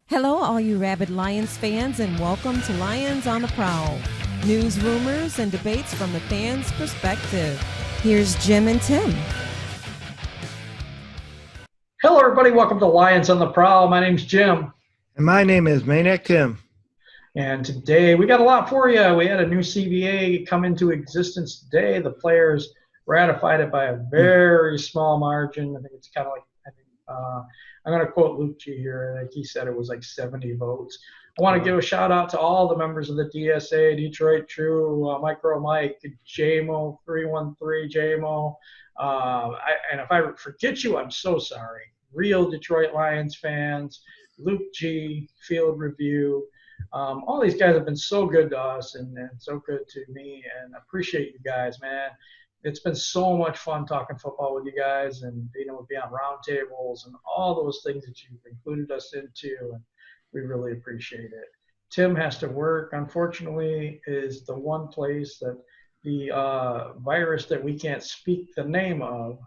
Hello, all you rabid Lions fans, and welcome to Lions on the Prowl. News, rumors, and debates from the fans' perspective. Here's Jim and Tim. Hello, everybody. Welcome to Lions on the Prowl. My name's Jim. And my name is Maniac Tim. And today we got a lot for you. We had a new CBA come into existence today. The players ratified it by a very small margin. I think it's kind of like, I'm going to quote Luke G here. I think he said it was like 70 votes. I want to give a shout out to all the members of the DSA, Detroit True, Micro Mike, JMO 313, JMO. And if I forget you, I'm so sorry. Real Detroit Lions fans, Luke G, Field Review. All these guys have been so good to us and so good to me, and I appreciate you guys, man. It's been so much fun talking football with you guys and being able to be on roundtables and all those things that you've included us into, and we really appreciate it. Tim has to work, unfortunately, is the one place that the virus that we can't speak the name of,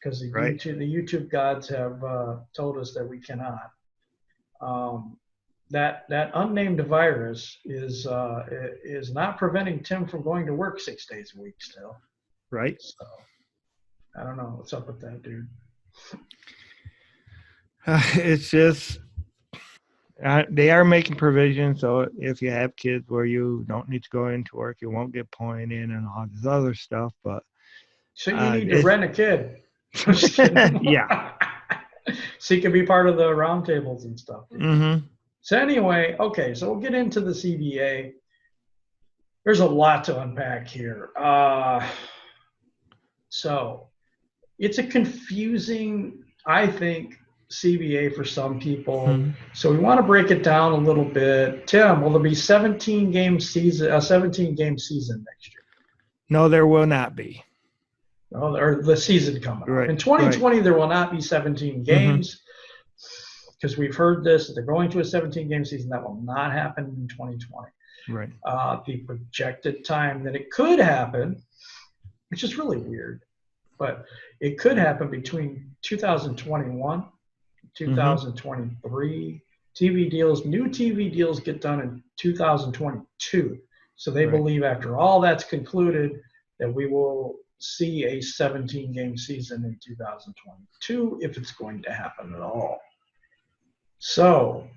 because the YouTube gods have told us that we cannot. That unnamed virus is not preventing Tim from going to work 6 days a week still. Right. So I don't know what's up with that, dude. It's just they are making provisions, so if you have kids where you don't need to go into work, you won't get pointed in and all this other stuff. But so you need to rent a kid. Yeah. So you can be part of the roundtables and stuff. Mm-hmm. So anyway, okay, so we'll get into the CBA. There's a lot to unpack here. So it's a confusing, I think, CBA for some people. Mm-hmm. So we want to break it down a little bit. Tim, will there be 17 game season next year? No, there will not be. Oh, or the season coming up. Right. In 2020, there will not be 17 games. Because we've heard this, that they're going to a 17-game season. That will not happen in 2020. Right. The projected time that it could happen, which is really weird, but it could happen between 2021 and 2023. New TV deals get done in 2022. So they believe after all that's concluded that we will see a 17-game season in 2022 if it's going to happen at all. So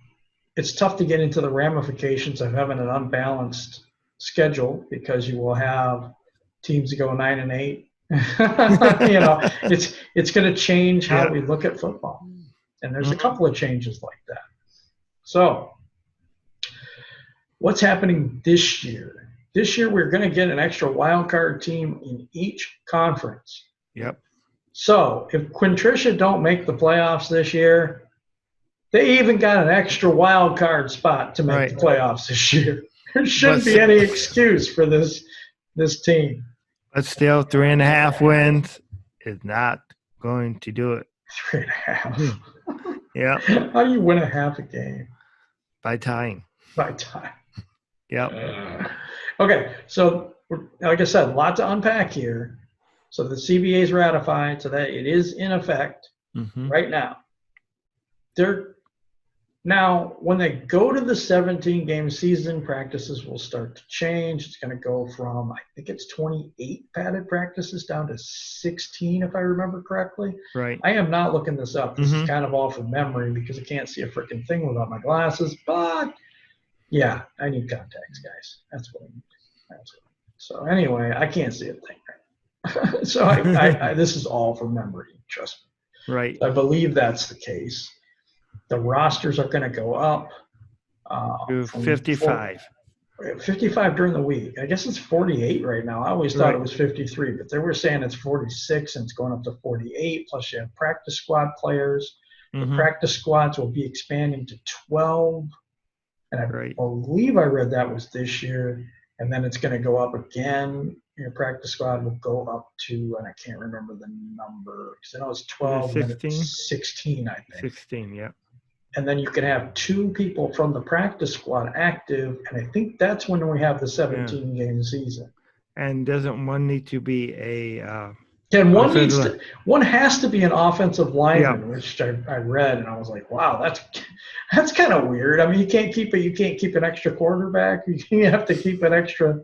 it's tough to get into the ramifications of having an unbalanced schedule because you will have teams that go 9-8. It's going to change how we look at football. And there's a couple of changes like that. So what's happening this year? This year we're going to get an extra wild card team in each conference. Yep. So if Quintricia don't make the playoffs this year, they even got an extra wild card spot to make the playoffs this year. There shouldn't be any excuse for this team. But still, 3.5 wins is not going to do it. 3.5. Yeah. How do you win a half a game? By time. Yep. Okay, so like I said, a lot to unpack here. So the CBA is ratified, so that it is in effect right now. Now, when they go to the 17-game season, practices will start to change. It's going to go from, I think it's 28 padded practices down to 16, if I remember correctly. Right. I am not looking this up. This is kind of all from memory because I can't see a freaking thing without my glasses. But, yeah, I need contacts, guys. That's what I need. So, anyway, I can't see a thing right now. So, I this is all from memory, trust me. Right. I believe that's the case. The rosters are going to go up. To 55. 55 during the week. I guess it's 48 right now. I always thought it was 53, but they were saying it's 46 and it's going up to 48. Plus you have practice squad players. The practice squads will be expanding to 12. And I believe I read that was this year. And then it's going to go up again. Your practice squad will go up to, and I can't remember the number, because I know it's 12. 16? And it's 16, I think. 16, yeah. And then you can have 2 people from the practice squad active, and I think that's when we have the 17-game season. And doesn't one need to be a And Offensive one has to be an offensive lineman, Yeah. which I read, and I was like, wow, that's kind of weird. I mean, you can't keep an extra quarterback. You have to keep an extra.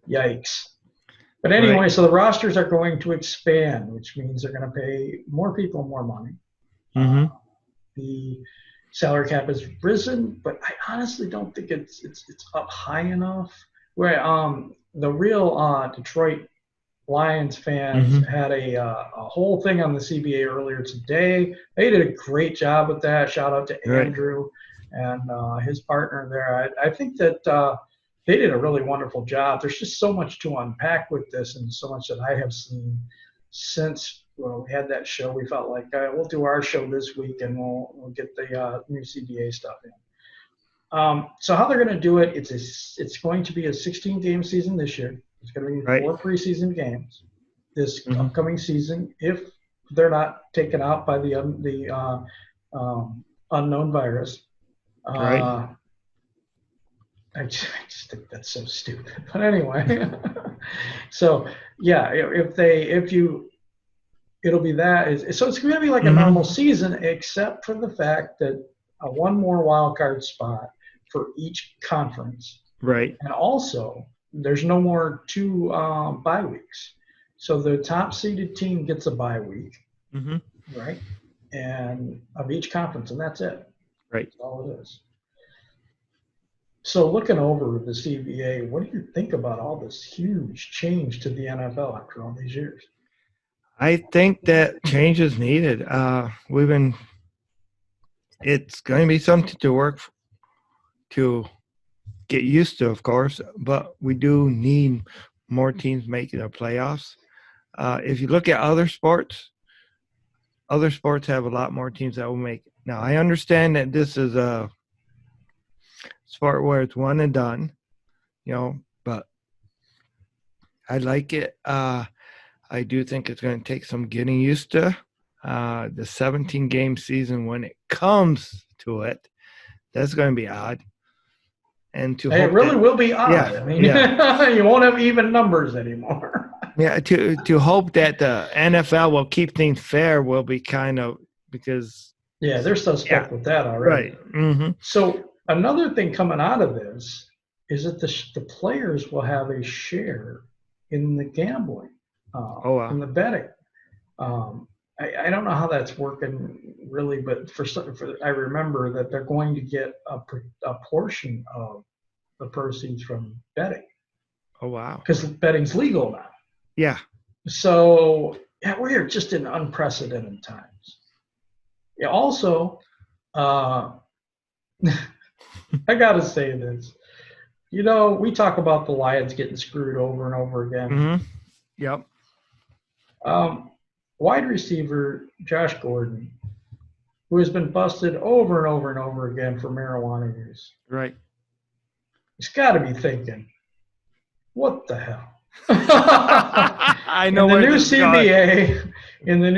Yikes. But anyway, Right. so the rosters are going to expand, which means they're going to pay more people more money. Mm-hmm. The salary cap has risen, but I honestly don't think it's up high enough. Where the real Detroit Lions fans Mm-hmm. had a whole thing on the CBA earlier today. They did a great job with that. Shout out to Right. Andrew and his partner there. I think that they did a really wonderful job. There's just so much to unpack with this, and so much that I have seen since we had that show. We felt like we'll do our show this week, and we'll get the new CBA stuff in. So how they're going to do it? It's going to be a 16 game season this year. It's going to be Right. 4 preseason games this Mm-hmm. upcoming season if they're not taken out by the unknown virus. Right. I just think that's so stupid. But anyway, so yeah, it'll be that. So it's going to be like a Mm-hmm. normal season, except for the fact that one more wild card spot for each conference. Right. And also, there's no more 2 bye weeks. So the top seeded team gets a bye week, Mm-hmm. right? And of each conference, and that's it. Right. That's all it is. So looking over the CBA, what do you think about all this huge change to the NFL after all these years? I think that change is needed. It's going to be something to work to get used to, of course, but we do need more teams making the playoffs. If you look at other sports have a lot more teams that will make it. Now, I understand that this is a sport where it's one and done, but I like it. I do think it's going to take some getting used to. The 17-game season, when it comes to it, that's going to be odd. And it really will be odd. Yeah, I mean, you won't have even numbers anymore. Yeah, to hope that the NFL will keep things fair will be kind of because. Yeah, they're suspect with that already. Right. Mm-hmm. So another thing coming out of this is that the players will have a share in the gambling, in the betting. I don't know how that's working really, but I remember that they're going to get a portion of the proceeds from betting. Oh, wow. Because betting's legal now. Yeah. So yeah, we're just in unprecedented times. Yeah. Also, I got to say this. We talk about the Lions getting screwed over and over again. Mm-hmm. Yep. Wide receiver Josh Gordon, who has been busted over and over and over again for marijuana use. Right. He's got to be thinking, what the hell? I know in the new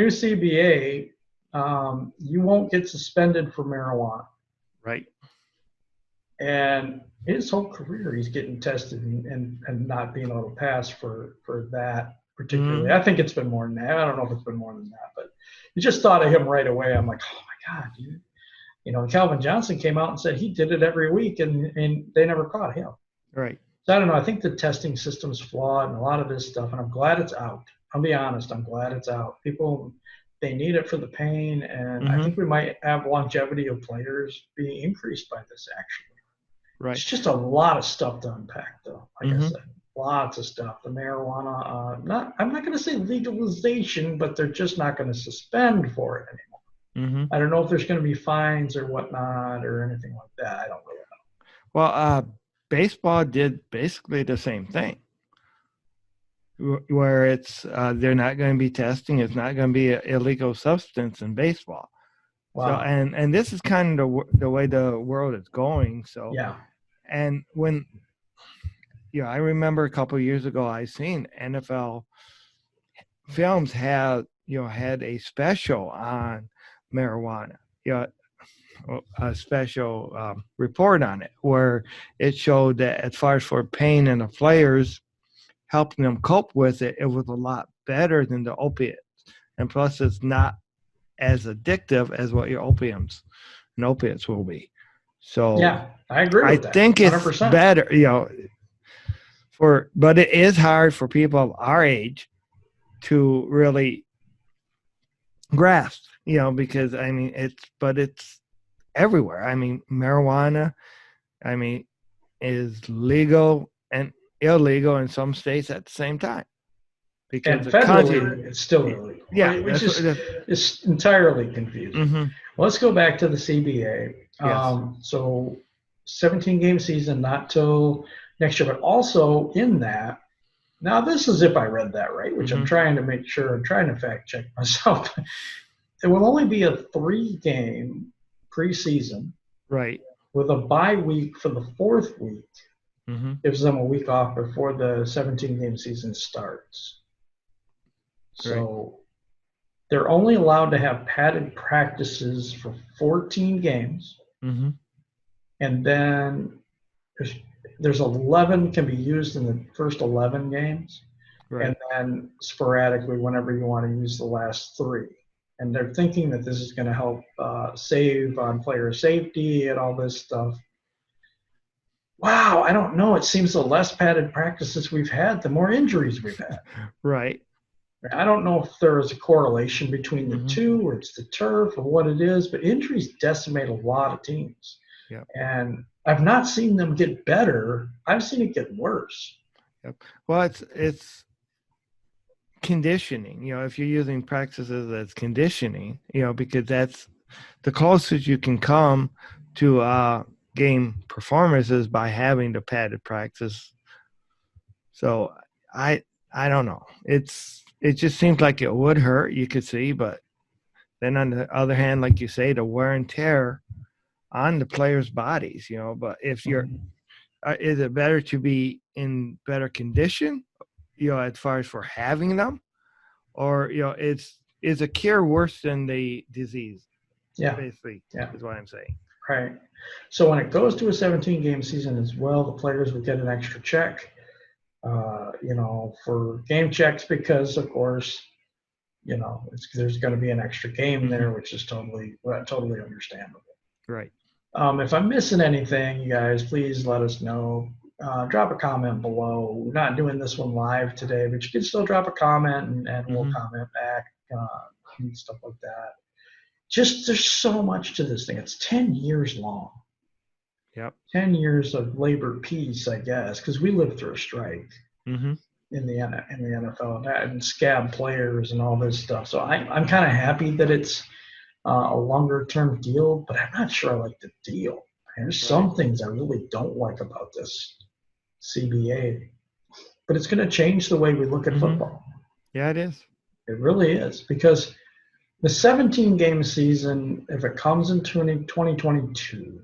CBA, you won't get suspended for marijuana. Right. And his whole career, he's getting tested and not being able to pass for that particularly. I think it's been more than that. I don't know if it's been more than that, but you just thought of him right away. I'm like, oh my God, dude. Calvin Johnson came out and said he did it every week, and they never caught him. Right. So I don't know. I think the testing system's flawed and a lot of this stuff, and I'm glad it's out. I'll be honest. I'm glad it's out. People, they need it for the pain, and I think we might have longevity of players being increased by this, actually. Right. It's just a lot of stuff to unpack, though. Like I said, lots of stuff. The marijuana, I'm not going to say legalization, but they're just not going to suspend for it anymore. Mm-hmm. I don't know if there's going to be fines or whatnot or anything like that. I don't really know. Well, baseball did basically the same thing, where it's they're not going to be testing. It's not going to be an illegal substance in baseball. Wow. So, and this is kind of the way the world is going. So yeah. And when I remember a couple of years ago, I seen NFL Films had a special on marijuana. A special report on it where it showed that as far as for pain and the players helping them cope with it, it was a lot better than the opiates. And plus, it's not as addictive as what your opiates and opiates will be. So Yeah, I agree I with that. think it's 100%. better, but it is hard for people of our age to really grasp, because it's everywhere. I mean, marijuana, is legal and illegal in some states at the same time because And the country, federally, it's still illegal, yeah, which that's what is it is. it's entirely confusing. Mm-hmm. Well, let's go back to the CBA. Yes. So 17-game season, not till next year, but also in that. Now, this is if I read that right, which I'm Mm-hmm. trying to make sure. I'm trying to fact check myself. It will only be a 3-game preseason Right. with a bye week for the 4th week. Mm-hmm. Gives them a week off before the 17-game season starts. Right. So they're only allowed to have padded practices for 14 games, Mm-hmm. and then there's 11 can be used in the first 11 games, Right. and then sporadically whenever you want to use the last 3. And they're thinking that this is going to help save on player safety and all this stuff. Wow, I don't know. It seems the less padded practices we've had, the more injuries we've had. Right. I don't know if there is a correlation between the Mm-hmm. two, or it's the turf, or what it is, but injuries decimate a lot of teams. Yep. And I've not seen them get better. I've seen it get worse. Yep. Well, it's conditioning. If you're using practices as conditioning, because that's the closest you can come to game performances by having the padded practice. So I don't know. It just seems like it would hurt. You could see, but then on the other hand, like you say, the wear and tear on the players' bodies. But if you're, is it better to be in better condition? As far as for having them, or is a cure worse than the disease? Yeah. Basically, is what I'm saying. Right. So when it goes to a 17-game season as well, the players would get an extra check, for game checks because, of course, there's going to be an extra game there, which is totally understandable. Right. If I'm missing anything, you guys, please let us know. Drop a comment below. We're not doing this one live today, but you can still drop a comment and we'll comment back and stuff like that. Just there's so much to this thing. It's 10 years long. Yep. 10 years of labor peace, I guess, because we lived through a strike in the NFL and scab players and all this stuff. So I'm kind of happy that it's a longer term deal, but I'm not sure I like the deal. And there's some things I really don't like about this CBA, but it's going to change the way we look at football. Yeah, it is. It really is, because the 17-game season, if it comes in 2022,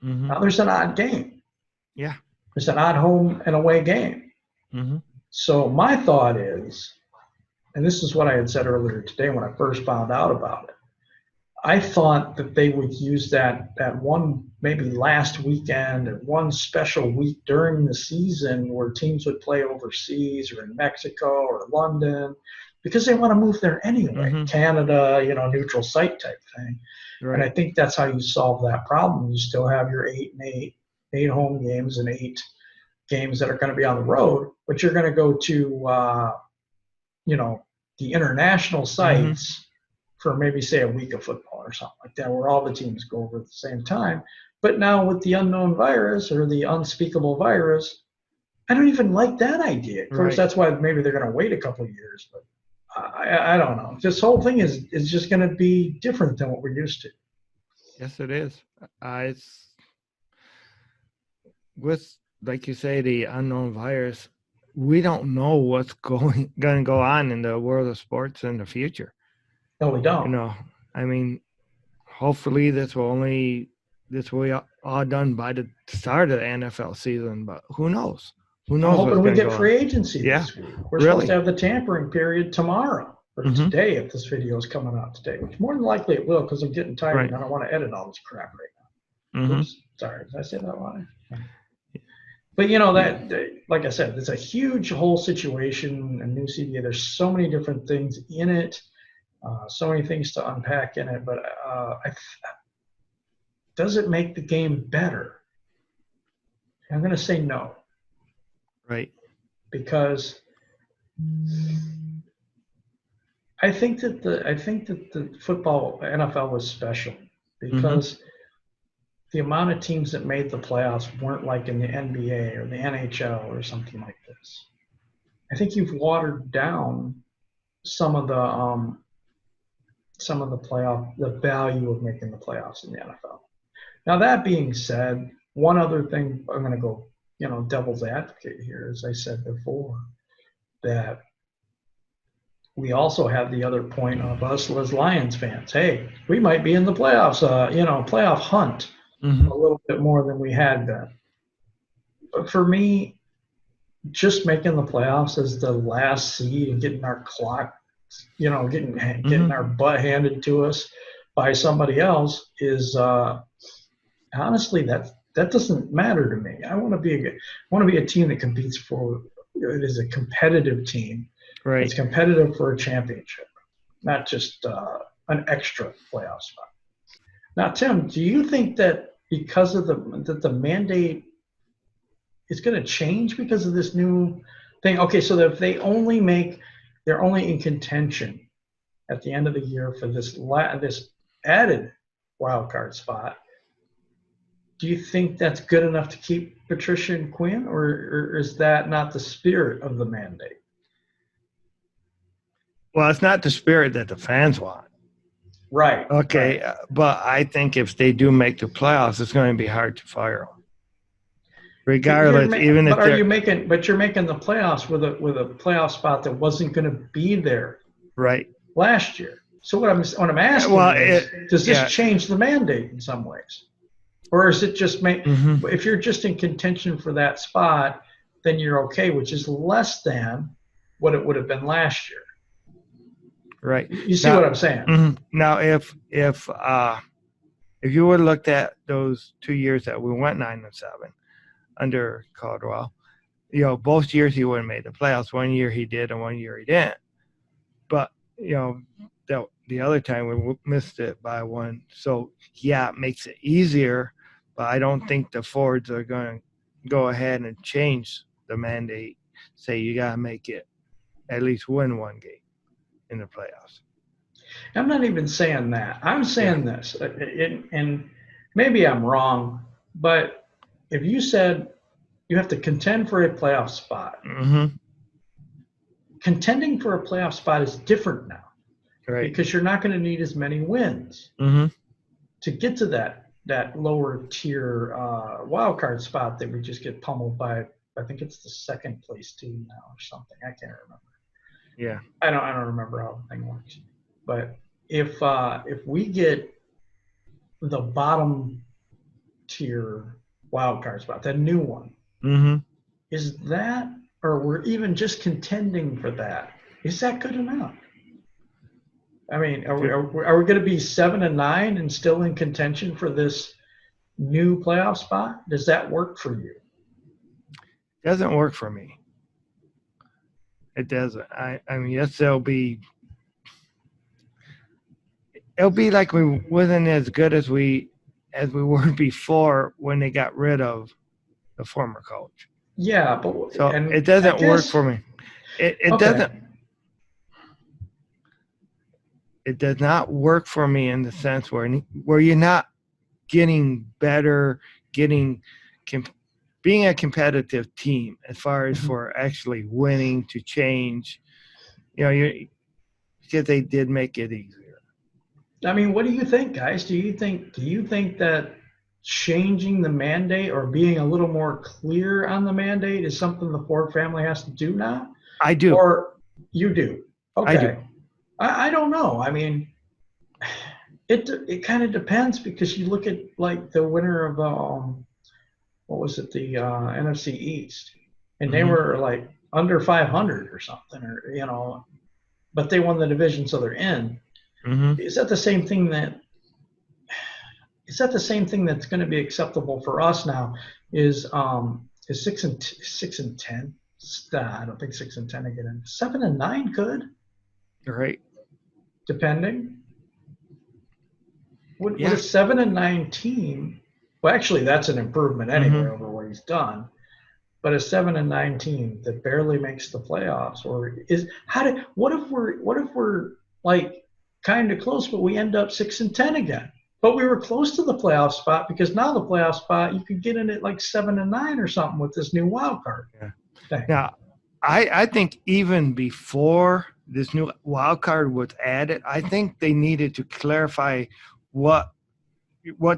now there's an odd game. Yeah. There's an odd home and away game. So my thought is, and this is what I had said earlier today when I first found out about it, I thought that they would use that one maybe last weekend or one special week during the season where teams would play overseas or in Mexico or London, because they want to move there anyway. Canada, neutral site type thing. Right. And I think that's how you solve that problem. You still have your 8 and 8 home games and 8 games that are going to be on the road, but you're going to go to, the international sites for maybe, say, a week of football or something like that, where all the teams go over at the same time. But now with the unknown virus or the unspeakable virus, I don't even like that idea. Of course, that's why maybe they're going to wait a couple of years, but I don't know. This whole thing is just going to be different than what we're used to. Yes, it is. It's with, like you say, the unknown virus. We don't know what's going to go on in the world of sports in the future. No, we don't. Hopefully this will be all done by the start of the NFL season, but who knows? Who knows? I'm hoping we get free agency this week. We're supposed to have the tampering period tomorrow or today, if this video is coming out today, which more than likely it will, because I'm getting tired and I don't want to edit all this crap right now. Oops, sorry, did I say that line? But like I said, it's a huge whole situation, a new CBA. There's so many different things in it, so many things to unpack in it. But does it make the game better? I'm going to say no. Right. Because I think that the football NFL was special because the amount of teams that made the playoffs weren't like in the NBA or the NHL or something like this. I think you've watered down some of the the value of making the playoffs in the NFL. Now that being said, one other thing I'm going to go, devil's advocate here, as I said before, that we also have the other point of us as Lions fans. Hey, we might be in the playoffs, playoff hunt a little bit more than we had been. But for me, just making the playoffs as the last seed and getting our clock, getting our butt handed to us by somebody else is honestly that doesn't matter to me. I want to be a team that competes for. It is a competitive team. Right. It's competitive for a championship, not just an extra playoff spot. Now, Tim, do you think that because of the mandate is going to change because of this new thing? Okay, so that if they're only in contention at the end of the year for this added wild card spot. Do you think that's good enough to keep Patricia and Quinn, or is that not the spirit of the mandate? Well, it's not the spirit that the fans want. Right. Okay, right. But I think if they do make the playoffs, it's going to be hard to fire them. Regardless, but even if you're making the playoffs with a playoff spot that wasn't going to be there right last year. So what I'm asking is, does this change the mandate in some ways, or is it just if you're just in contention for that spot, then you're okay, which is less than what it would have been last year. Right. You see what I'm saying? Now, if you would have looked at those 2 years that we went 9-7 under Caldwell, both years he would have made the playoffs. 1 year he did, and 1 year he didn't. But the other time we missed it by one. So it makes it easier. But I don't think the Fords are going to go ahead and change the mandate. Say you got to make it at least win one game in the playoffs. I'm not even saying that. I'm saying this, and maybe I'm wrong, but if you said you have to contend for a playoff spot, contending for a playoff spot is different now, right? Because you're not going to need as many wins to get to that lower tier wild card spot that we just get pummeled by. I think it's the second place team now or something. I can't remember. Yeah, I don't remember how the thing works. But if we get the bottom tier wild card spot, that new one, is that, or we're even just contending for that, is that good enough? I mean, are we going to be 7-9 and still in contention for this new playoff spot? Does that work for you? It doesn't work for me. It doesn't. I mean, yes, it'll be like we wasn't as good as we were before when they got rid of the former coach. Yeah, but so it doesn't work for me. It doesn't. It does not work for me in the sense where you're not getting better, being a competitive team as far as for actually winning to change. Because they did make it easier. I mean, what do you think, guys? Do you think that changing the mandate or being a little more clear on the mandate is something the Ford family has to do now? I do. Or you do? Okay. I do. I don't know. I mean, it kind of depends, because you look at like the winner of what was it, the NFC East, and they were like under 500 or something, or but they won the division, so they're in. Is that the same thing that's going to be acceptable for us now? Is Is 6-10? Nah, I don't think 6-10 to get in. 7-9 could, Right. depending. Would Yeah. a 7-9 team? Well, actually, that's an improvement anyway Mhm. over what he's done. But a 7-9 team that barely makes the playoffs, or what if we're like kind of close, but we end up 6-10 again? But we were close to the playoff spot because now the playoff spot you could get in at like 7-9 or something with this new wild card Yeah. thing. Now, I think even before this new wild card was added, I think they needed to clarify what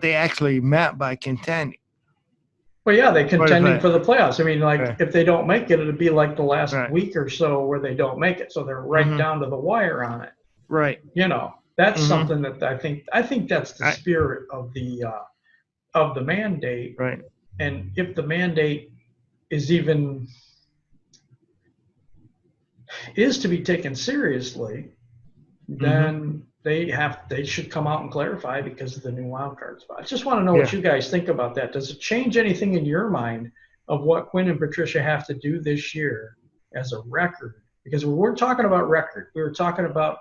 they actually meant by contending. Well, yeah, they What is contending that? for the playoffs. I mean, like Right. if they don't make it, it'd be like the last Right. week or so where they don't make it, so they're right Mhm. down to the wire on it. Right. That's Mhm. something that I think that's the spirit of the mandate. Right. And if the mandate is even is to be taken seriously, then they should come out and clarify because of the new wild card spot. I just want to know what Yeah. you guys think about that. Does it change anything in your mind of what Quinn and Patricia have to do this year as a record? Because we weren't talking about record. We were talking about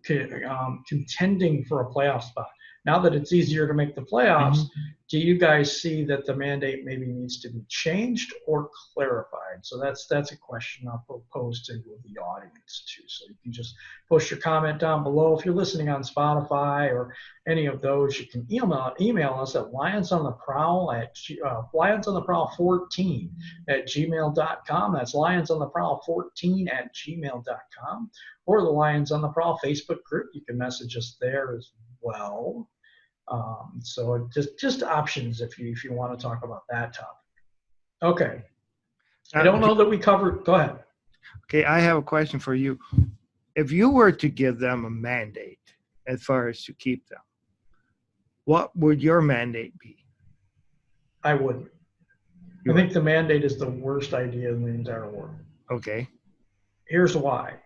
contending for a playoff spot. Now that it's easier to make the playoffs, do you guys see that the mandate maybe needs to be changed or clarified? So that's a question I'll propose to the audience too. So you can just post your comment down below. If you're listening on Spotify or any of those, you can email us at lionsontheprowl 14 That's lionsontheprowl14 or the Lions on the Prowl Facebook group. You can message us there as well. So just options if you want to talk about that topic. Okay. I don't know that we covered. Go ahead. Okay, I have a question for you. If you were to give them a mandate as far as to keep them, what would your mandate be? I wouldn't. I think the mandate is the worst idea in the entire world. Okay. Here's why.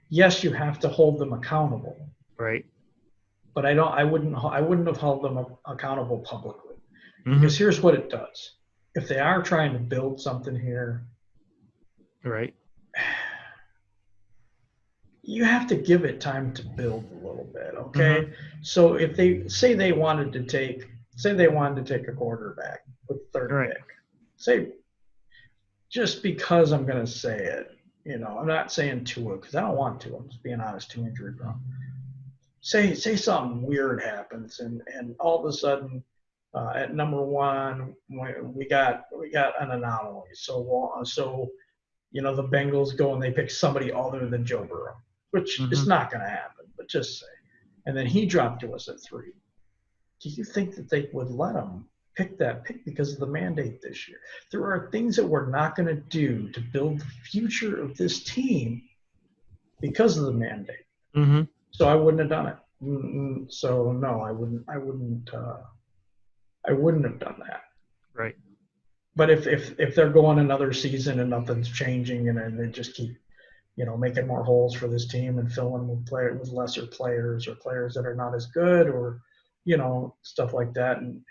Yes, you have to hold them accountable. Right. But I wouldn't have held them accountable publicly. Because here's what it does. If they are trying to build something here, right, you have to give it time to build a little bit, okay? So if they say they wanted to take a quarterback with third pick, say, just because I'm going to say it, I'm not saying Tua because I don't want to. I'm just being honest, too injury prone. Say something weird happens and all of a sudden at number one we got an anomaly. So the Bengals go and they pick somebody other than Joe Burrow, which is not going to happen. But just say, and then he dropped to us at 3. Do you think that they would let him pick that pick because of the mandate this year? There are things that we're not going to do to build the future of this team because of the mandate. So I wouldn't have done it. So no, I wouldn't have done that. Right. But if they're going another season and nothing's changing and they just keep, making more holes for this team and filling with lesser players or players that are not as good or, stuff like that and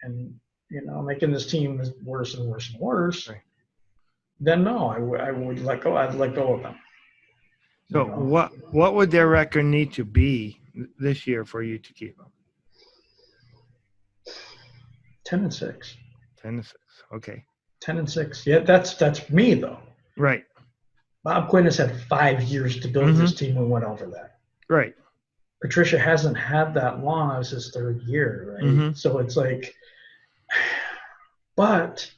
making this team worse and worse and worse, then no, I would let go. I'd let go of them. So what would their record need to be this year for you to keep them? 10-6. 10-6. Okay. 10-6. Yeah, that's me though. Right. Bob Quinn has had 5 years to build this team and went over that. Right. Patricia hasn't had that long. It was his 3rd year, right? So it's like, but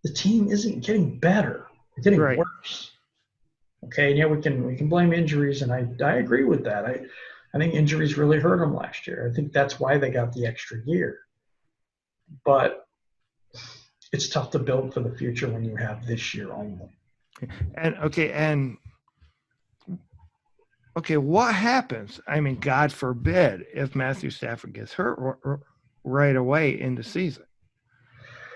the team isn't getting better. It's getting worse. Okay, and yeah, we can blame injuries, and I agree with that. I think injuries really hurt them last year. I think that's why they got the extra year. But it's tough to build for the future when you have this year only. And what happens? I mean, God forbid if Matthew Stafford gets hurt right away in the season.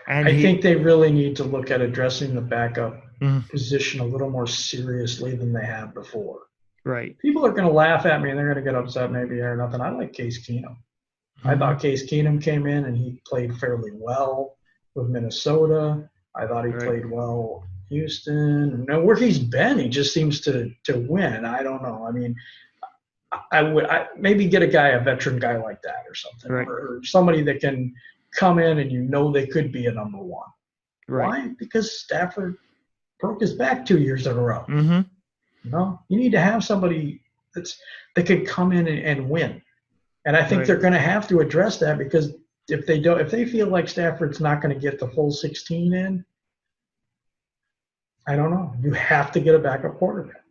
And I think they really need to look at addressing the backup position a little more seriously than they have before. Right. People are going to laugh at me and they're going to get upset maybe or nothing. I like Case Keenum. I thought Case Keenum came in and he played fairly well with Minnesota. I thought he Right. played well. Houston, no, where he's been, he just seems to win. I don't know. I mean, I would maybe get a veteran guy like that or something, Right. or somebody that can come in and they could be a number one. Right. Why? Because Stafford broke his back 2 years in a row. Mm-hmm. You need to have somebody that could come in and win. And I think Right. they're going to have to address that, because if they feel like Stafford's not going to get the full 16 in, I don't know. You have to get a backup quarterback,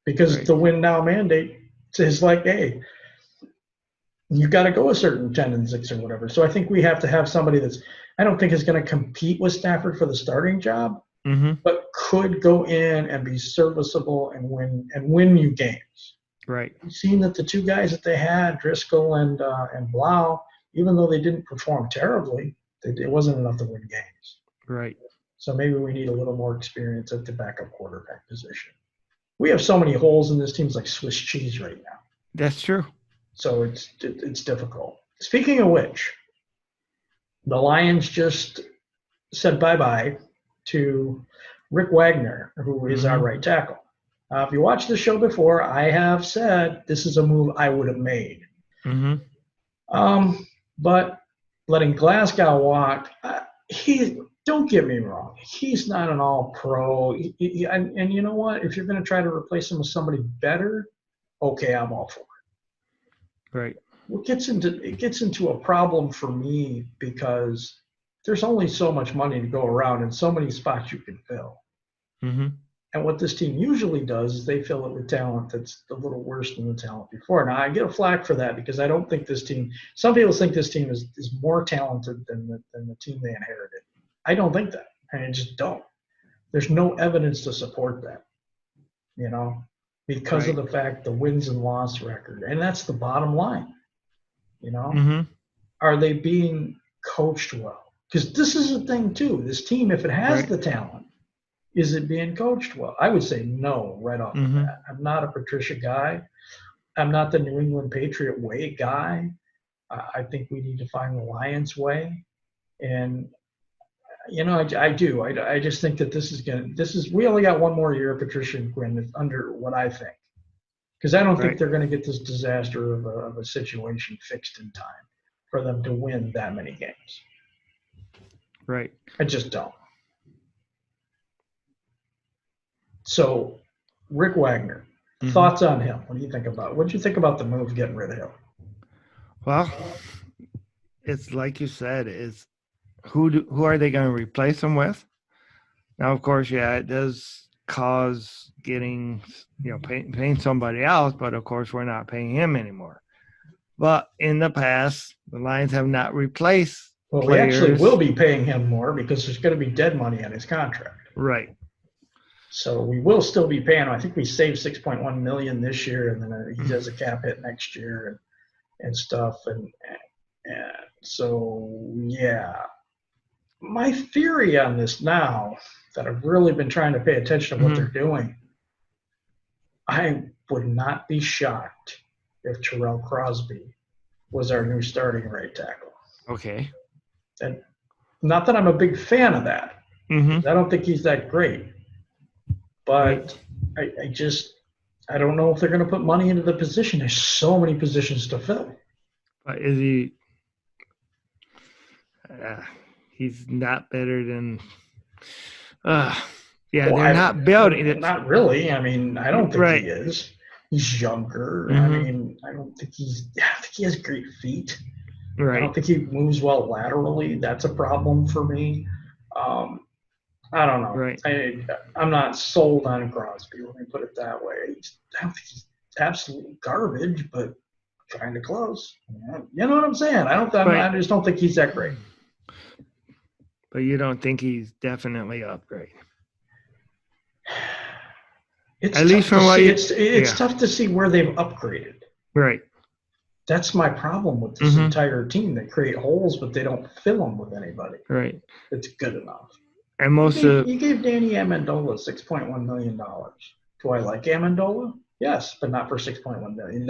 because Right. the win now mandate is like, hey, you got to go a certain 10-6 or whatever. So I think we have to have somebody I don't think is going to compete with Stafford for the starting job, Mm-hmm. but could go in and be serviceable and win you games. Right. We've seen that the two guys that they had, Driscoll and Blau, even though they didn't perform terribly, it wasn't enough to win games. Right. So maybe we need a little more experience at the backup quarterback position. We have so many holes in this team, it's like Swiss cheese right now. That's true. So it's difficult. Speaking of which, the Lions just said bye-bye to Rick Wagner, who is our right tackle. If you watched the show before, I have said this is a move I would have made. Mm-hmm. But letting Glasgow walk, don't get me wrong, he's not an all-pro. And you know what? If you're going to try to replace him with somebody better, okay, I'm all for it. Right. It gets into a problem for me, because there's only so much money to go around and so many spots you can fill. Mm-hmm. And what this team usually does is they fill it with talent that's a little worse than the talent before. Now, I get a flack for that, because I don't think this team – some people think this team is more talented than the team they inherited. I don't think that. I just don't. There's no evidence to support that, because of the fact the wins and loss record. And that's the bottom line, Mm-hmm. Are they being coached well? Because this is the thing, too. This team, if it has the talent, is it being coached well? I would say no right off the bat. I'm not a Patricia guy. I'm not the New England Patriot way guy. I think we need to find the Lions way. And, I do. I just think that we only got one more year of Patricia and Quinn under what I think. Because I don't think they're going to get this disaster of a situation fixed in time for them to win that many games. Right. I just don't. So, Rick Wagner, thoughts on him? What do you think about? What did you think about the move getting rid of him? Well, it's like you said, is who are they going to replace him with? Now, of course, it does cause getting, paying somebody else, but of course we're not paying him anymore. But in the past, the Lions have not replaced players. We actually will be paying him more, because there's going to be dead money on his contract. Right. So we will still be paying him. I think we saved $6.1 million this year, and then he does a cap hit next year and stuff. And so, yeah. My theory on this now, that I've really been trying to pay attention to what they're doing, I would not be shocked if Terrell Crosby was our new starting right tackle. Okay. And not that I'm a big fan of that. Mm-hmm. I don't think he's that great. But I don't know if they're going to put money into the position. There's so many positions to fill. Is he? He's not better than. They're not building it. Not really. I mean, I don't think he is. He's younger. Mm-hmm. I mean, I don't think he has great feet. Right. I don't think he moves well laterally. That's a problem for me. I don't know. Right. I'm not sold on Crosby, let me put it that way. I don't think he's absolute garbage, but kind of close. You know what I'm saying? I just don't think he's that great. But you don't think he's definitely upgrade? At least from what it's tough to see where they've upgraded. Right. That's my problem with this entire team. They create holes, but they don't fill them with anybody. Right. It's good enough. And you gave Danny Amendola $6.1 million. Do I like Amendola? Yes, but not for $6.1 million.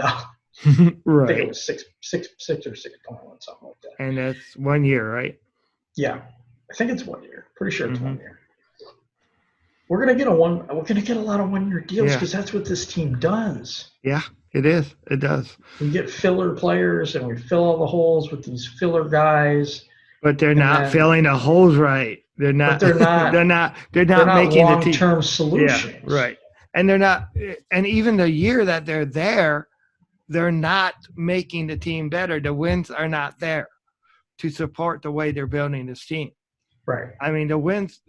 Right. I think it was six or 6.1, something like that. And that's 1 year, right? Yeah. I think it's 1 year. Pretty sure it's 1 Mm-hmm. year. We're gonna get a lot of 1 year deals because that's what this team does. Yeah, it is. It does. We get filler players and we fill all the holes with these filler guys. But they're not filling the holes right. They're not. But they're not. they're not making the team. Long-term solutions. Yeah, right. And they're not. And even the year that they're there, they're not making the team better. The wins are not there to support the way they're building this team. Right. I mean, the wins.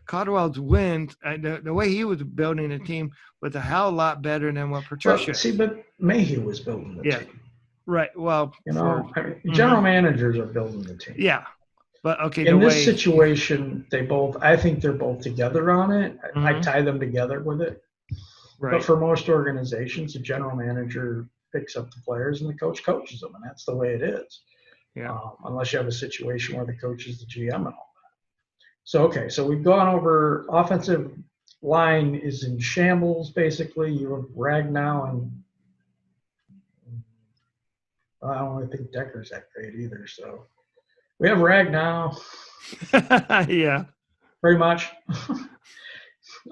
Caldwell's wins, the way he was building the team was a hell of a lot better than what Patricia. But Mayhew was building the team. Right. Well, general managers are building the team. Yeah. But okay. In this situation, I think they're both together on it. Mm-hmm. I tie them together with it. Right. But for most organizations, the general manager picks up the players and the coach coaches them, and that's the way it is. Yeah. Unless you have a situation where the coach is the GM and all that. So we've gone over offensive line is in shambles, basically. You have Ragnow and I don't really think Decker's that great either. So we have Ragnow. Yeah. Pretty much.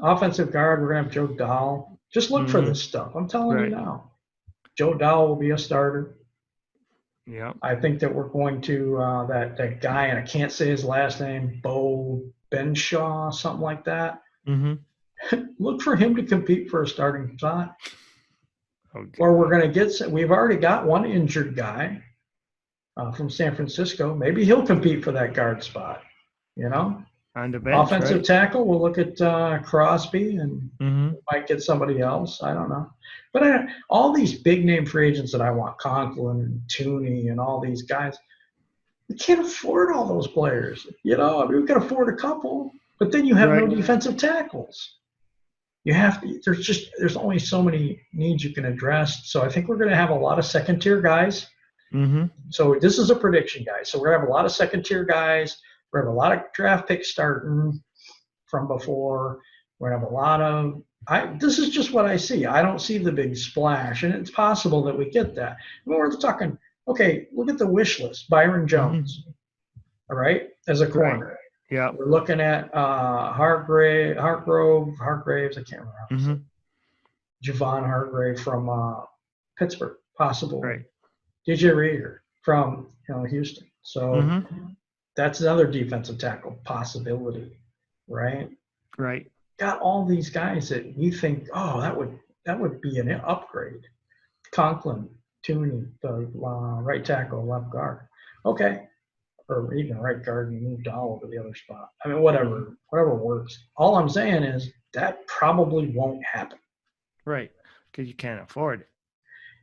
Offensive guard, we're going to have Joe Dahl. Just look for this stuff. I'm telling you now. Joe Dahl will be a starter. Yeah. I think that we're going to that guy, and I can't say his last name, Bo Benshaw, something like that. Mm-hmm. Look for him to compete for a starting spot. Okay. Or we're going to we've already got one injured guy from San Francisco. Maybe he'll compete for that guard spot, On the bench, offensive tackle, we'll look at Crosby and might get somebody else. I don't know. But all these big name free agents that I want, Conklin and Tooney and all these guys, we can't afford all those players. We can afford a couple, but then you have no defensive tackles. There's only so many needs you can address. So I think we're going to have a lot of second tier guys. Mm-hmm. So this is a prediction, guys. So we're going to have a lot of second tier guys. We're going to have a lot of draft picks starting from before. We're going to have a lot of this is just what I see. I don't see the big splash, and it's possible that we get that. We're talking, okay, look at the wish list. Byron Jones, all right, as a corner. Right. Yeah. We're looking at Hargraves, I can't remember. Javon Hargrave from Pittsburgh, possible. Right. DJ Reader from Houston. So that's another defensive tackle possibility, right? Right. Got all these guys that you think, that would be an upgrade. Conklin, Tooney, the right tackle, left guard. Okay. Or even right guard and moved all over the other spot. I mean, whatever works. All I'm saying is that probably won't happen. Right. Because you can't afford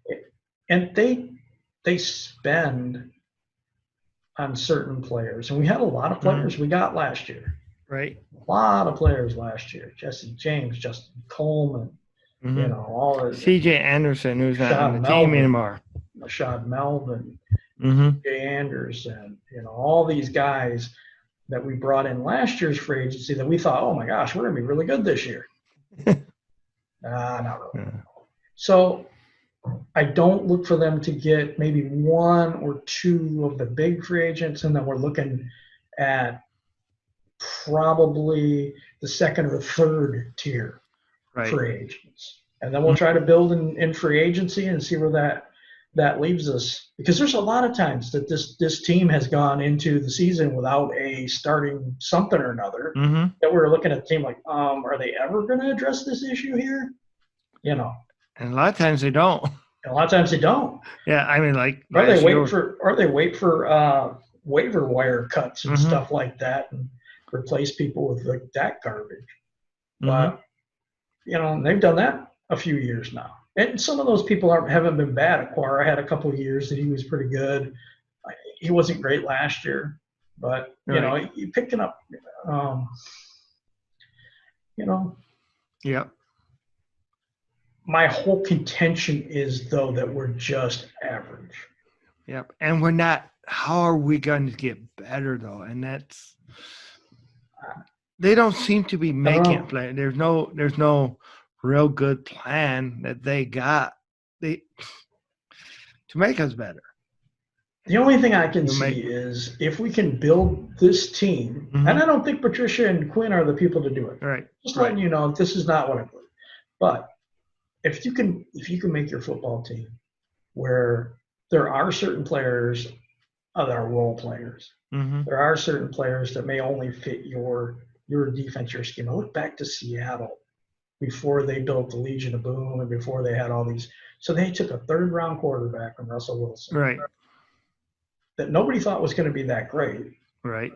it. And they spend on certain players. And we had a lot of players we got last year. Right. A lot of players last year. Jesse James, Justin Coleman, all of C.J. Anderson, who's not on the team anymore. Rashad Melvin, Jay Anderson, all these guys that we brought in last year's free agency that we thought, oh my gosh, we're going to be really good this year. Not really. Yeah. So I don't look for them to get maybe one or two of the big free agents, and then we're looking at probably the second or third tier free agents. And then we'll try to build in free agency and see where that leaves us. Because there's a lot of times that this team has gone into the season without a starting something or another. That we're looking at the team like, are they ever going to address this issue here? And a lot of times they don't. Yeah, I mean, like, or they wait for waiver wire cuts and stuff like that, and replace people with like that garbage. But they've done that a few years now, and some of those people haven't been bad. Aquara had a couple of years that he was pretty good. He wasn't great last year, but you picking up, Yeah. My whole contention is, though, that we're just average. Yep. And we're not. How are we going to get better, though? And that's they don't seem to be making it play. There's no real good plan that they got to make us better. The only thing I can You see make is if we can build this team, and I don't think Patricia and Quinn are the people to do it. right, Just right. letting you know, this is not what I believe. But if you can make your football team where there are certain players that are role players, Mm-hmm. there are certain players that may only fit your defense, your scheme. I look back to Seattle before they built the Legion of Boom and before they had all these. So they took a third round quarterback from Russell Wilson Right, that nobody thought was going to be that great. right.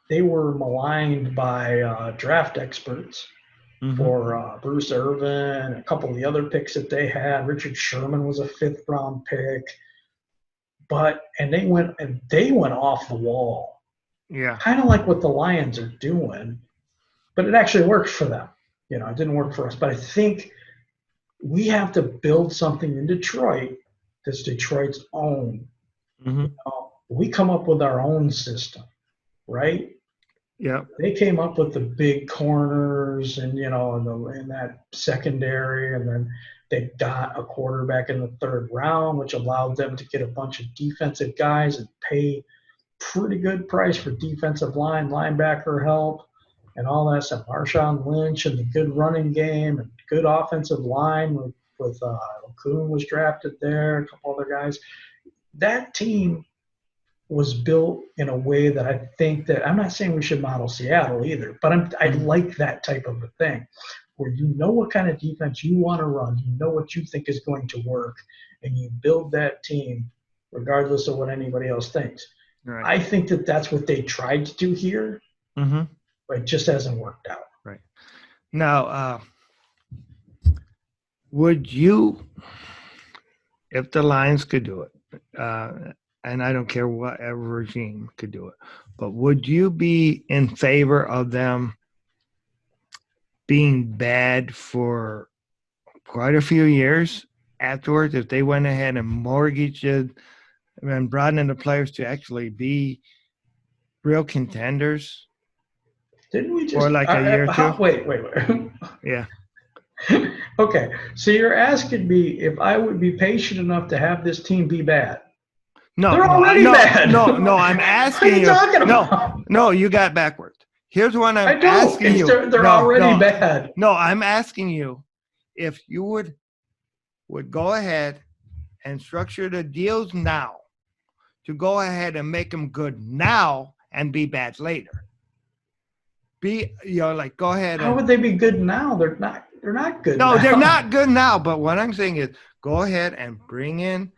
They were maligned by draft experts Mm-hmm. for Bruce Irvin, a couple of the other picks that they had. Richard Sherman was a fifth round pick, and they went off the wall, Yeah. kind of like what the Lions are doing, but it actually worked for them. It didn't work for us, but I think we have to build something in Detroit that's Detroit's own. Mm-hmm. We come up with our own system, right? Yeah. They came up with the big corners and in that secondary, and then they got a quarterback in the third round, which allowed them to get a bunch of defensive guys and pay pretty good price for defensive line, linebacker help, and all that stuff. Marshawn Lynch and the good running game and good offensive line with Kuhn was drafted there, a couple other guys. That team was built in a way that I think that I'm not saying we should model Seattle either, but I like that type of a thing where you know what kind of defense you want to run, you know what you think is going to work, and you build that team regardless of what anybody else thinks. Right. I think that that's what they tried to do here, Mm-hmm. but it just hasn't worked out. Right. Now, would you, if the Lions could do it, and I don't care whatever regime could do it, but would you be in favor of them being bad for quite a few years afterwards if they went ahead and mortgaged it and brought in the players to actually be real contenders? Didn't we just For like a year or two? Wait. Yeah. Okay, so you're asking me if I would be patient enough to have this team be bad. They're already bad. No, I'm asking What are you talking about? No, you got backwards. Here's what I'm I do. asking you. They're already bad. No, I'm asking you if you would go ahead and structure the deals now to go ahead and make them good now and be bad later. Go ahead. How would they be good now? They're not good. No, now. they're not good now. But what I'm saying is, go ahead and bring in.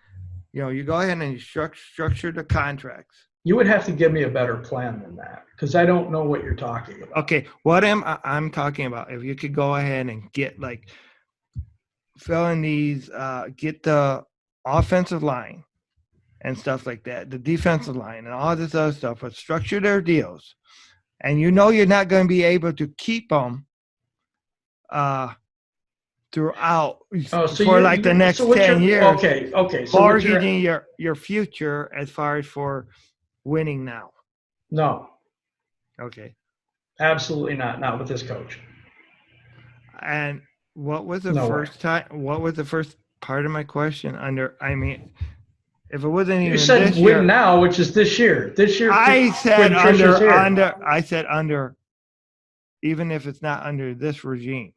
You go ahead and you structure the contracts. You would have to give me a better plan than that because I don't know what you're talking about. Okay, what I'm talking about? If you could go ahead and get fill in these, get the offensive line and stuff like that, the defensive line and all this other stuff, but structure their deals, and you're not going to be able to keep them throughout for the next 10 years. Okay. So mortgaging your future as far as for winning now. No. Okay. Absolutely not. Not with this coach. And what was the first time? What was the first part of my question? If it wasn't even you said this win year, now, which is this year. This year. I said under. I said under. Even if it's not under this regime,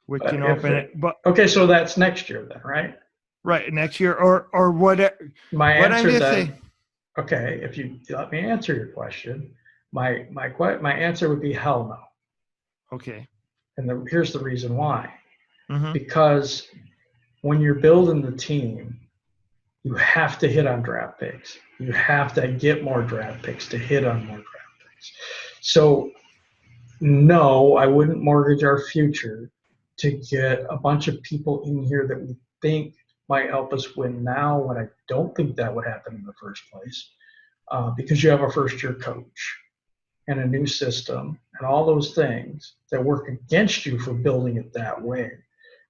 which okay, so that's next year then, right? Right, next year or whatever. My answer then. Okay, if you let me answer your question, my answer would be hell no. Okay. And here's the reason why. Mm-hmm. Because when you're building the team, you have to hit on draft picks. You have to get more draft picks to hit on more draft picks. So, no, I wouldn't mortgage our future to get a bunch of people in here that we think might help us win now when I don't think that would happen in the first place because you have a first-year coach and a new system and all those things that work against you for building it that way.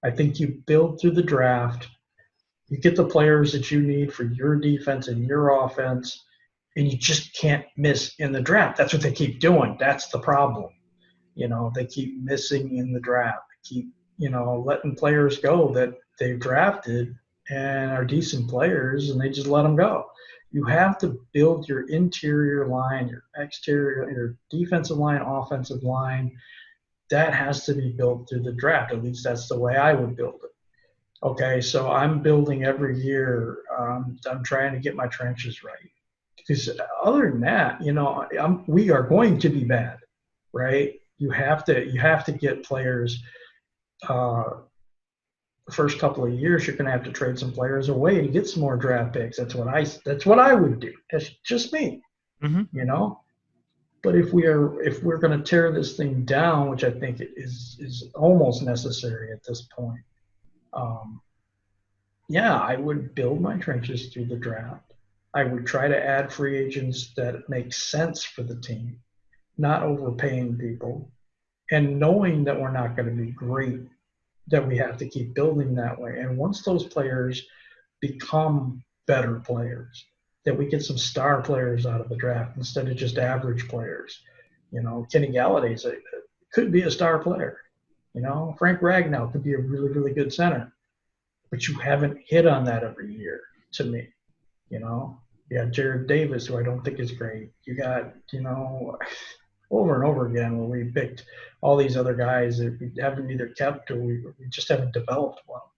I think you build through the draft, you get the players that you need for your defense and your offense, and you just can't miss in the draft. That's what they keep doing. That's the problem. They keep missing in the draft. They keep, letting players go that they've drafted and are decent players, and they just let them go. You have to build your interior line, your exterior, your defensive line, offensive line. That has to be built through the draft. At least that's the way I would build it. Okay, so I'm building every year. I'm trying to get my trenches right. Because other than that, we are going to be bad, right? You have to get players. The first couple of years, you're going to have to trade some players away to get some more draft picks. That's what I would do. That's just me, you know. But if we're going to tear this thing down, which I think is almost necessary at this point, yeah, I would build my trenches through the draft. I would try to add free agents that make sense for the team, not overpaying people, and knowing that we're not going to be great, that we have to keep building that way. And once those players become better players, that we get some star players out of the draft instead of just average players. Kenny Galladay could be a star player. Frank Ragnow could be a really, really good center, but you haven't hit on that every year to me. You got Jared Davis, who I don't think is great. You got, over and over again where we picked all these other guys that we haven't either kept or we just haven't developed well.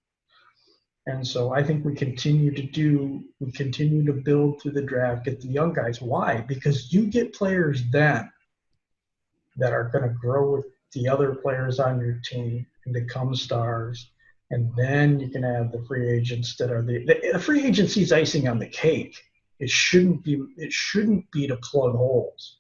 And so I think we continue to build through the draft, get the young guys. Why? Because you get players then that are going to grow with the other players on your team and become stars. And then you can have the free agents that are the free agency is icing on the cake. It shouldn't be to plug holes.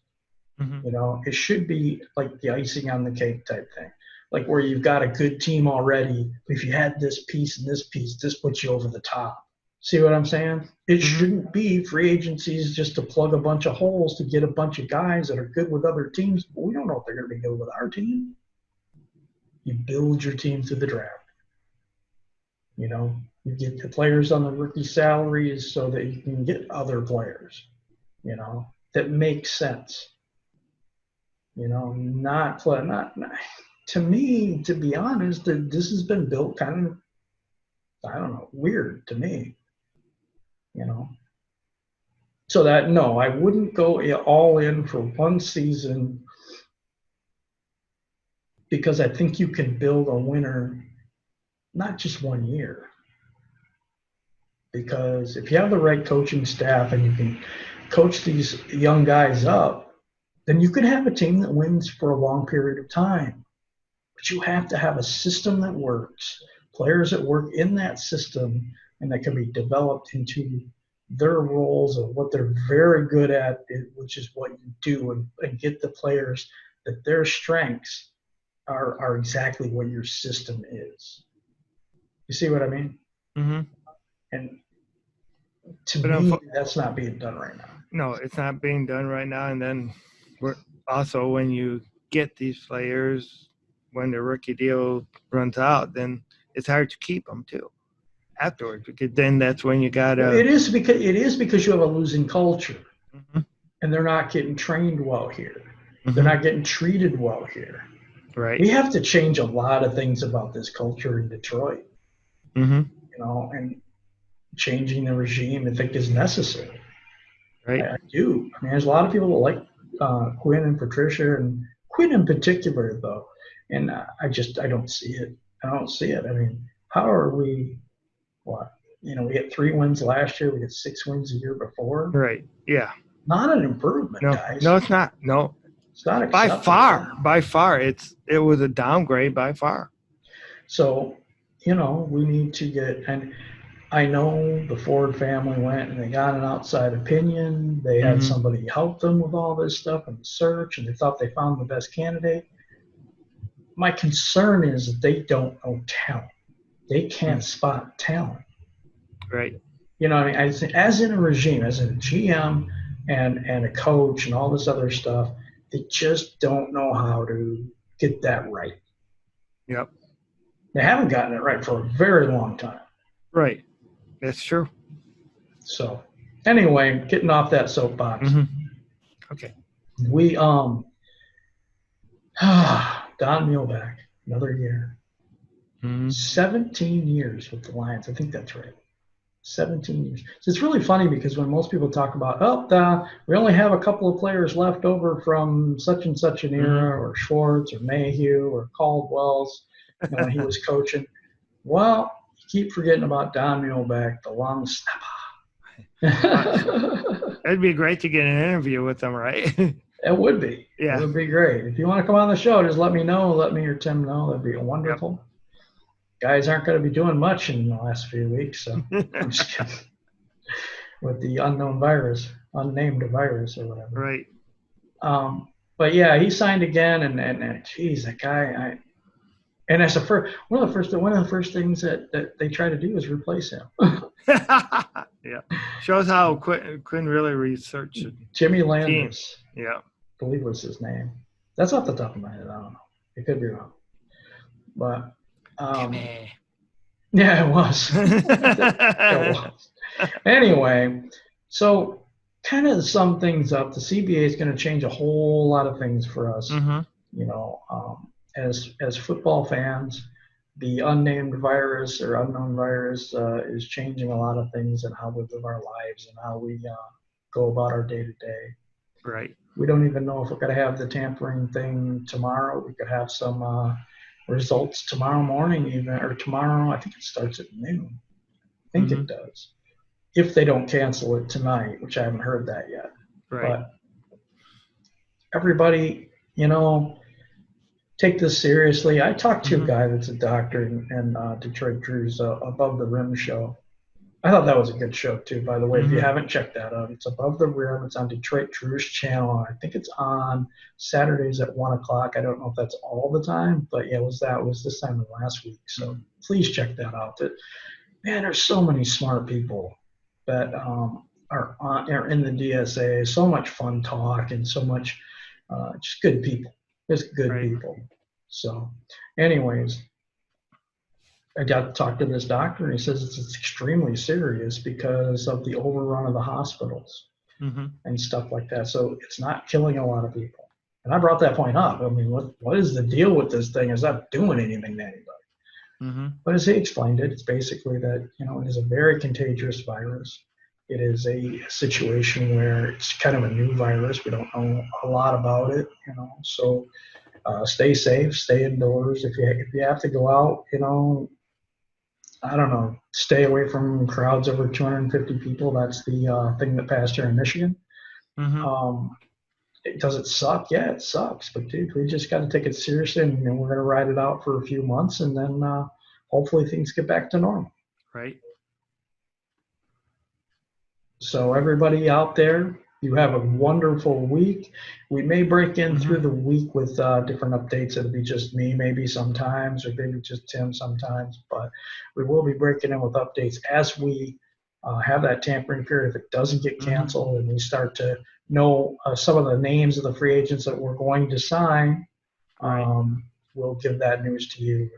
It should be like the icing on the cake type thing, like where you've got a good team already. But if you had this piece and this piece, this puts you over the top. See what I'm saying? It shouldn't be free agencies just to plug a bunch of holes to get a bunch of guys that are good with other teams, but we don't know if they're going to be good with our team. You build your team through the draft. You get the players on the rookie salaries so that you can get other players, that make sense. Not to me, to be honest, this has been built kind of, I don't know, weird to me. So that, no, I wouldn't go all in for one season, because I think you can build a winner not just 1 year. Because if you have the right coaching staff and you can coach these young guys up, then you could have a team that wins for a long period of time. But you have to have a system that works, players that work in that system, and that can be developed into their roles of what they're very good at, which is what you do, and get the players that their strengths are exactly what your system is. You see what I mean? Mm-hmm. And to me, that's not being done right now. No, it's not being done right now. And then when you get these players, when the rookie deal runs out, then it's hard to keep them too afterwards, because then that's when you gotta. It is because you have a losing culture, and they're not getting trained well here. They're not getting treated well here. Right. We have to change a lot of things about this culture in Detroit. And changing the regime, I think, is necessary. Right. I do. I mean, there's a lot of people that like Quinn and Patricia, and Quinn in particular, though. And I don't see it. I don't see it. I mean, how are we? What? We had 3 wins last year. We had 6 wins the year before. Right. Yeah. Not an improvement, guys. No, it's not. No. It's not acceptable. By far, it was a downgrade by far. So, we need to get, and I know the Ford family went and they got an outside opinion. They had somebody help them with all this stuff and the search, and they thought they found the best candidate. My concern is that they don't know talent. They can't spot talent. Right. I mean, as in a regime, as in a GM and a coach and all this other stuff, they just don't know how to get that right. Yep. They haven't gotten it right for a very long time. Right. That's true. So, anyway, getting off that soapbox. Okay. We Don Muhlbach, another year. 17 years with the Lions. I think that's right. 17 years. So it's really funny because when most people talk about, we only have a couple of players left over from such and such an era, or Schwartz or Mayhew or Caldwell's, when he was coaching. Well, you keep forgetting about Don Muhlbeck, the long snapper. It'd be great to get an interview with them, right? It would be. Yeah. It would be great. If you want to come on the show, just let me know. Let me or Tim know. That'd be wonderful. Yep. Guys aren't going to be doing much in the last few weeks, so I'm just kidding. With the unnamed virus or whatever. Right. But yeah, he signed again, and geez, that guy. And as one of the first things that they try to do is replace him. Yeah, shows how Quinn really researched it. Jimmy Landis. Yeah, I believe was his name. That's off the top of my head. I don't know. It could be wrong, but. Yeah, it was. It was. Anyway, so kind of sum things up. The CBA is going to change a whole lot of things for us. As football fans, the unnamed virus or unknown virus is changing a lot of things in how we live our lives and how we go about our day to day. Right. We don't even know if we're going to have the tampering thing tomorrow. We could have some results tomorrow morning even, or tomorrow. I think it starts at noon. I think it does. If they don't cancel it tonight, which I haven't heard that yet. Right. But everybody, take this seriously. I talked to a guy that's a doctor in Detroit Drew's Above the Rim show. I thought that was a good show too, by the way. If you haven't checked that out, it's Above the Rim. It's on Detroit Drew's channel. I think it's on Saturdays at 1:00. I don't know if that's all the time, but yeah, it was this time last week. So please check that out. Man, there's so many smart people that are in the DSA. So much fun talk and so much just good people. Just good people. So, anyways, I got to talk to this doctor, and he says it's extremely serious because of the overrun of the hospitals and stuff like that. So it's not killing a lot of people. And I brought that point up. I mean, what is the deal with this thing? It's not doing anything to anybody. But as he explained it, it's basically that, it is a very contagious virus. It is a situation where it's kind of a new virus. We don't know a lot about it, so stay safe, stay indoors. If you have to go out, I don't know, stay away from crowds over 250 people. That's the thing that passed here in Michigan. Does it suck? Yeah, it sucks. But, dude, we just got to take it seriously, and we're going to ride it out for a few months, and then hopefully things get back to normal. Right. So everybody out there, you have a wonderful week. We may break in through the week with different updates. It'll be just me maybe sometimes, or maybe just Tim sometimes. But we will be breaking in with updates as we have that tampering period. If it doesn't get canceled and we start to know some of the names of the free agents that we're going to sign, we'll give that news to you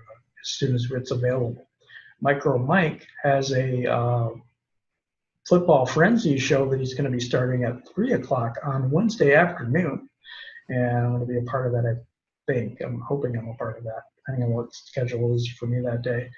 as soon as it's available. Micro Mike has a Football Frenzy show that he's going to be starting at 3:00 on Wednesday afternoon. And I'm going to be a part of that, I think. I'm hoping I'm a part of that, depending on what schedule is for me that day.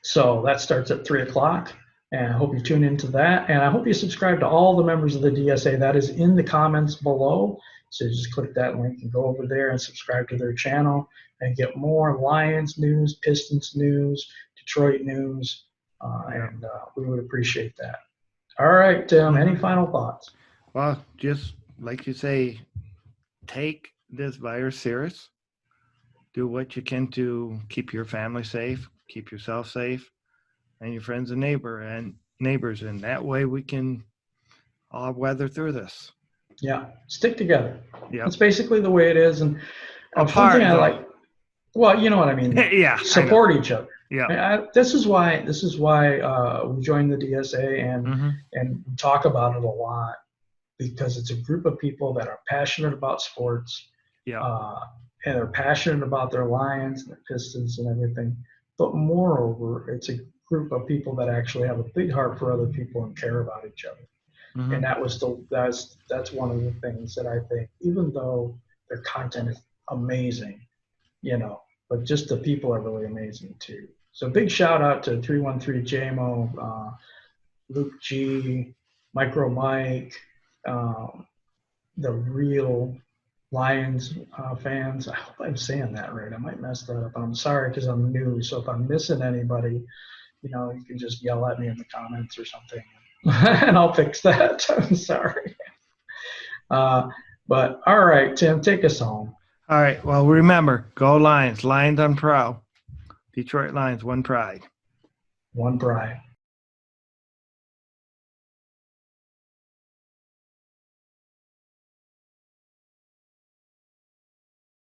So that starts at 3:00. And I hope you tune into that. And I hope you subscribe to all the members of the DSA. That is in the comments below. So just click that link and go over there and subscribe to their channel and get more Lions news, Pistons news, Detroit news. And we would appreciate that. All right, Tim, any final thoughts? Well, just like you say, take this virus serious. Do what you can to keep your family safe, keep yourself safe, and your friends and neighbors. And that way we can all weather through this. Yeah, stick together. Yeah, that's basically the way it is. And something I like. Well, you know what I mean. Yeah, support each other. Yeah, this is why we joined the DSA and talk about it a lot, because it's a group of people that are passionate about sports, and they're passionate about their Lions and their Pistons and everything. But moreover, it's a group of people that actually have a big heart for other people and care about each other. And that's one of the things that I think, even though their content is amazing, but just the people are really amazing too. So big shout out to 313 JMO, Luke G, Micro Mike, the real Lions fans. I hope I'm saying that right. I might mess that up. I'm sorry because I'm new. So if I'm missing anybody, you can just yell at me in the comments or something, and I'll fix that. I'm sorry. But all right, Tim, take us home. All right. Well, remember, go Lions. Lions on Pro. Detroit Lions, one pride. One pride.